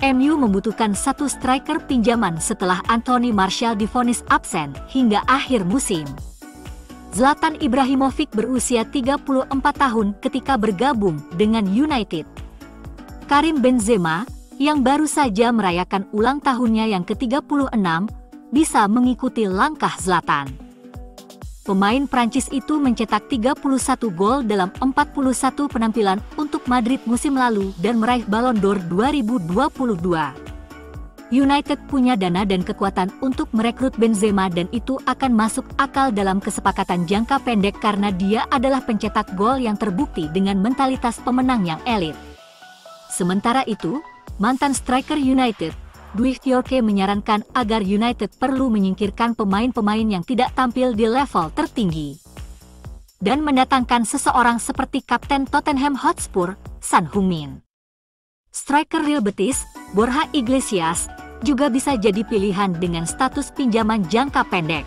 MU membutuhkan satu striker pinjaman setelah Anthony Martial divonis absen hingga akhir musim. Zlatan Ibrahimovic berusia 34 tahun ketika bergabung dengan United. Karim Benzema, yang baru saja merayakan ulang tahunnya yang ke-36, bisa mengikuti langkah Zlatan. Pemain Prancis itu mencetak 31 gol dalam 41 penampilan untuk Madrid musim lalu dan meraih Ballon d'Or 2022. United punya dana dan kekuatan untuk merekrut Benzema dan itu akan masuk akal dalam kesepakatan jangka pendek karena dia adalah pencetak gol yang terbukti dengan mentalitas pemenang yang elit. Sementara itu, mantan striker United, Dwi Fyorke menyarankan agar United perlu menyingkirkan pemain-pemain yang tidak tampil di level tertinggi dan mendatangkan seseorang seperti kapten Tottenham Hotspur, Son Heung-min. Striker Real Betis, Borja Iglesias, juga bisa jadi pilihan dengan status pinjaman jangka pendek.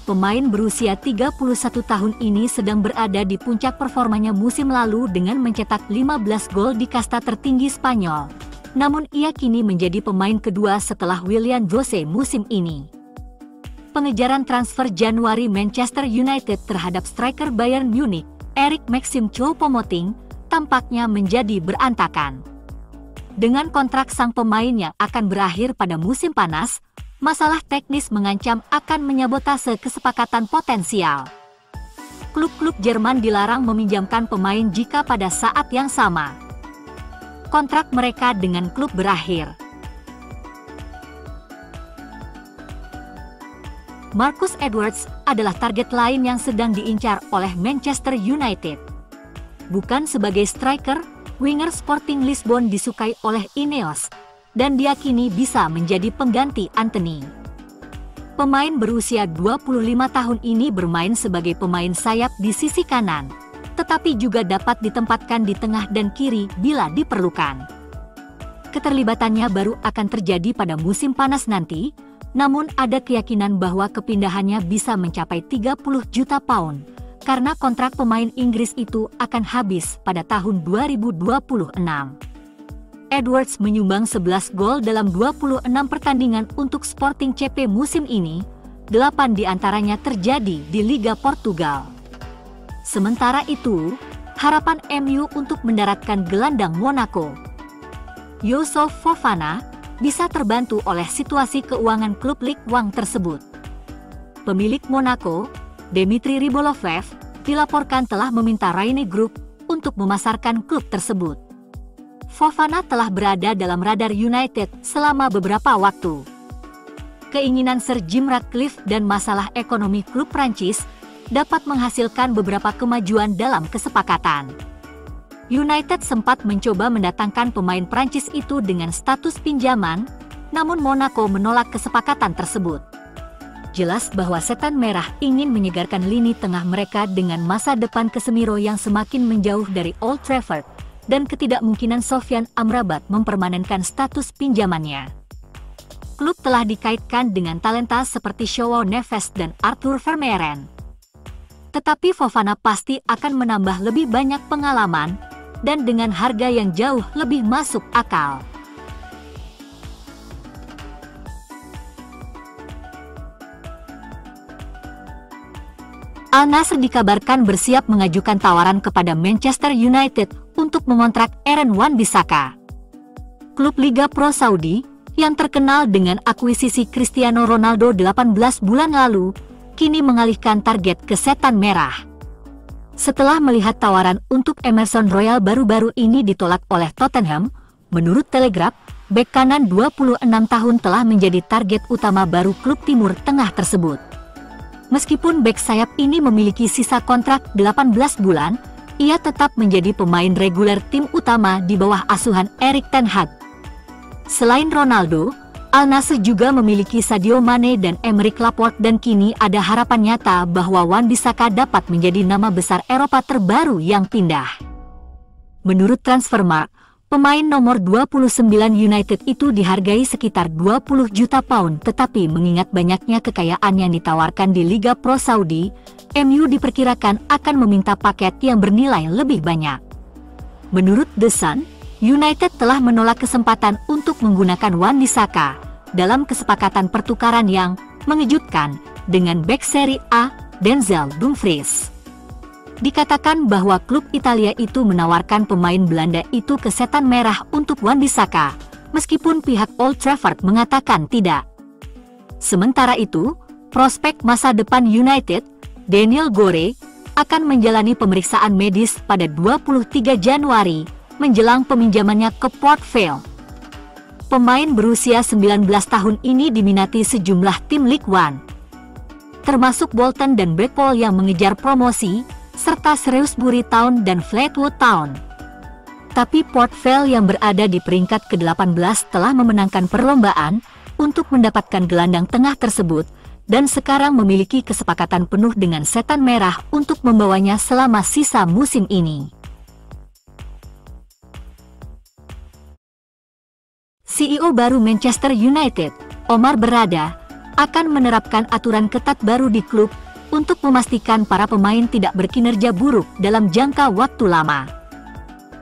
Pemain berusia 31 tahun ini sedang berada di puncak performanya musim lalu dengan mencetak 15 gol di kasta tertinggi Spanyol. Namun ia kini menjadi pemain kedua setelah Willian Jose musim ini. Pengejaran transfer Januari Manchester United terhadap striker Bayern Munich, Eric Maxim Choupo-Moting, tampaknya menjadi berantakan. Dengan kontrak sang pemain yang akan berakhir pada musim panas, masalah teknis mengancam akan menyabotase kesepakatan potensial. Klub-klub Jerman dilarang meminjamkan pemain jika pada saat yang sama kontrak mereka dengan klub berakhir. Marcus Edwards adalah target lain yang sedang diincar oleh Manchester United. Bukan sebagai striker, winger Sporting Lisbon disukai oleh Ineos, dan diyakini bisa menjadi pengganti Antony. Pemain berusia 25 tahun ini bermain sebagai pemain sayap di sisi kanan, tetapi juga dapat ditempatkan di tengah dan kiri bila diperlukan. Keterlibatannya baru akan terjadi pada musim panas nanti, namun ada keyakinan bahwa kepindahannya bisa mencapai 30 juta pound, karena kontrak pemain Inggris itu akan habis pada tahun 2026. Edwards menyumbang 11 gol dalam 26 pertandingan untuk Sporting CP musim ini, 8 diantaranya terjadi di Liga Portugal. Sementara itu, harapan MU untuk mendaratkan gelandang Monaco, Youssouf Fofana, bisa terbantu oleh situasi keuangan klub Ligue 1 tersebut. Pemilik Monaco, Dmitry Rybolovlev, dilaporkan telah meminta Rhein Group untuk memasarkan klub tersebut. Fofana telah berada dalam radar United selama beberapa waktu. Keinginan Sir Jim Ratcliffe dan masalah ekonomi klub Prancis dapat menghasilkan beberapa kemajuan dalam kesepakatan. United sempat mencoba mendatangkan pemain Prancis itu dengan status pinjaman, namun Monaco menolak kesepakatan tersebut. Jelas bahwa Setan Merah ingin menyegarkan lini tengah mereka dengan masa depan Casemiro yang semakin menjauh dari Old Trafford, dan ketidakmungkinan Sofyan Amrabat mempermanenkan status pinjamannya. Klub telah dikaitkan dengan talenta seperti Joao Neves dan Arthur Vermeeren. Tetapi Fofana pasti akan menambah lebih banyak pengalaman, dan dengan harga yang jauh lebih masuk akal. Al Nassr dikabarkan bersiap mengajukan tawaran kepada Manchester United untuk mengontrak Aaron Wan-Bissaka. Klub Liga Pro Saudi, yang terkenal dengan akuisisi Cristiano Ronaldo 18 bulan lalu, kini mengalihkan target ke Setan Merah. Setelah melihat tawaran untuk Emerson Royal baru-baru ini ditolak oleh Tottenham, menurut Telegraph, bek kanan 26 tahun telah menjadi target utama baru klub Timur Tengah tersebut. Meskipun bek sayap ini memiliki sisa kontrak 18 bulan, ia tetap menjadi pemain reguler tim utama di bawah asuhan Erik ten Hag. Selain Ronaldo, Al Nassr juga memiliki Sadio Mane dan Aymeric Laporte dan kini ada harapan nyata bahwa Wan-Bissaka dapat menjadi nama besar Eropa terbaru yang pindah. Menurut Transfermarkt, pemain nomor 29 United itu dihargai sekitar 20 juta pound, tetapi mengingat banyaknya kekayaan yang ditawarkan di Liga Pro Saudi, MU diperkirakan akan meminta paket yang bernilai lebih banyak. Menurut The Sun, United telah menolak kesempatan untuk menggunakan Wan-Bissaka dalam kesepakatan pertukaran yang mengejutkan dengan bek Serie A Denzel Dumfries. Dikatakan bahwa klub Italia itu menawarkan pemain Belanda itu ke setan merah untuk Wan-Bissaka, meskipun pihak Old Trafford mengatakan tidak. Sementara itu, prospek masa depan United, Daniel Gore, akan menjalani pemeriksaan medis pada 23 Januari menjelang peminjamannya ke Port Vale. Pemain berusia 19 tahun ini diminati sejumlah tim League One, termasuk Bolton dan Blackpool yang mengejar promosi, serta Shrewsbury Town dan Fleetwood Town. Tapi Port Vale yang berada di peringkat ke-18 telah memenangkan perlombaan untuk mendapatkan gelandang tengah tersebut dan sekarang memiliki kesepakatan penuh dengan setan merah untuk membawanya selama sisa musim ini. CEO baru Manchester United, Omar Berrada, akan menerapkan aturan ketat baru di klub untuk memastikan para pemain tidak berkinerja buruk dalam jangka waktu lama.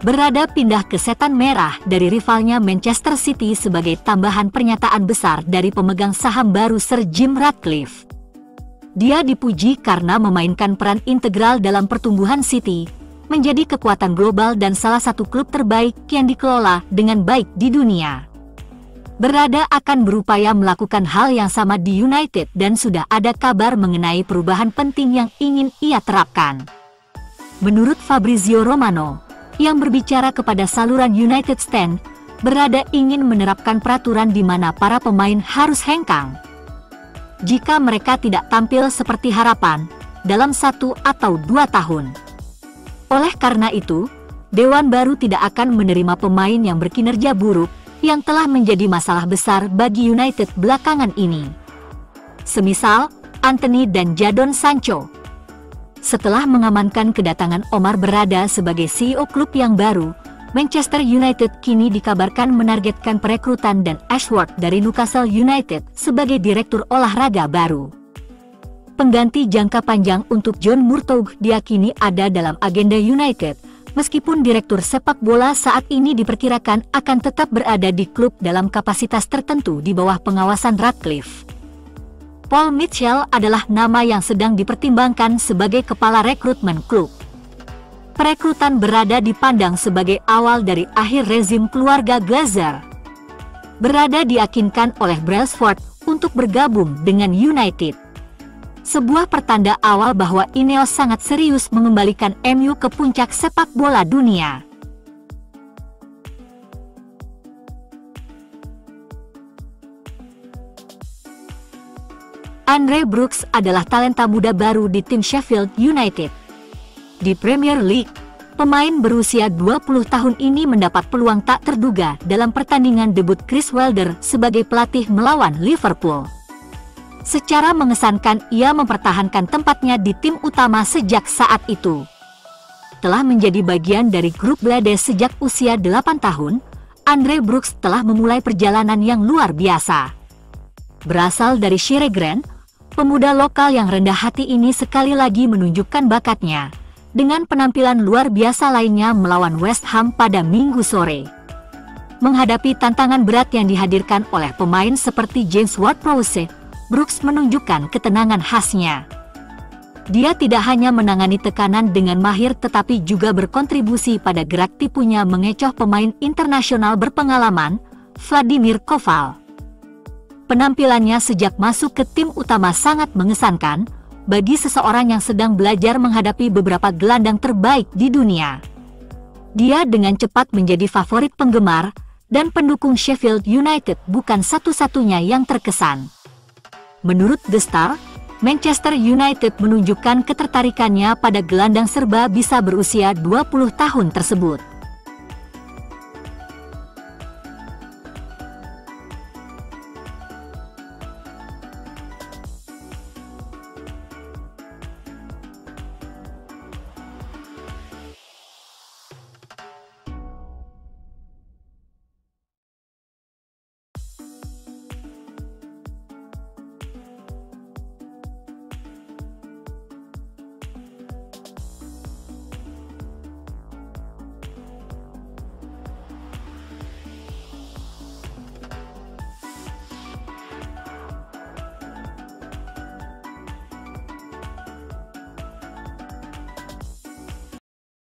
Berrada pindah ke setan merah dari rivalnya Manchester City sebagai tambahan pernyataan besar dari pemegang saham baru Sir Jim Ratcliffe. Dia dipuji karena memainkan peran integral dalam pertumbuhan City, menjadi kekuatan global dan salah satu klub terbaik yang dikelola dengan baik di dunia. Berrada akan berupaya melakukan hal yang sama di United dan sudah ada kabar mengenai perubahan penting yang ingin ia terapkan. Menurut Fabrizio Romano, yang berbicara kepada saluran United Stand, Berrada ingin menerapkan peraturan di mana para pemain harus hengkang jika mereka tidak tampil seperti harapan dalam 1 atau 2 tahun. Oleh karena itu, Dewan baru tidak akan menerima pemain yang berkinerja buruk yang telah menjadi masalah besar bagi United belakangan ini. Semisal Anthony dan Jadon Sancho. Setelah mengamankan kedatangan Omar Berrada sebagai CEO klub yang baru, Manchester United kini dikabarkan menargetkan perekrutan Dan Ashworth dari Newcastle United sebagai direktur olahraga baru. Pengganti jangka panjang untuk John Murtough diyakini ada dalam agenda United, meskipun direktur sepak bola saat ini diperkirakan akan tetap berada di klub dalam kapasitas tertentu di bawah pengawasan Ratcliffe. Paul Mitchell adalah nama yang sedang dipertimbangkan sebagai kepala rekrutmen klub. Perekrutan Berrada dipandang sebagai awal dari akhir rezim keluarga Glazer. Berrada diyakinkan oleh Brailsford untuk bergabung dengan United. Sebuah pertanda awal bahwa Ineos sangat serius mengembalikan MU ke puncak sepak bola dunia. Andre Brooks adalah talenta muda baru di tim Sheffield United. Di Premier League, pemain berusia 20 tahun ini mendapat peluang tak terduga dalam pertandingan debut Chris Wilder sebagai pelatih melawan Liverpool. Secara mengesankan, ia mempertahankan tempatnya di tim utama sejak saat itu. Telah menjadi bagian dari grup Blades sejak usia 8 tahun, Andre Brooks telah memulai perjalanan yang luar biasa. Berasal dari Shiregren, pemuda lokal yang rendah hati ini sekali lagi menunjukkan bakatnya dengan penampilan luar biasa lainnya melawan West Ham pada Minggu sore. Menghadapi tantangan berat yang dihadirkan oleh pemain seperti James Ward-Prowse, Brooks menunjukkan ketenangan khasnya. Dia tidak hanya menangani tekanan dengan mahir tetapi juga berkontribusi pada gerak tipunya mengecoh pemain internasional berpengalaman, Vladimir Koval. Penampilannya sejak masuk ke tim utama sangat mengesankan bagi seseorang yang sedang belajar menghadapi beberapa gelandang terbaik di dunia. Dia dengan cepat menjadi favorit penggemar dan pendukung Sheffield United bukan satu-satunya yang terkesan. Menurut The Star, Manchester United menunjukkan ketertarikannya pada gelandang serba bisa berusia 20 tahun tersebut.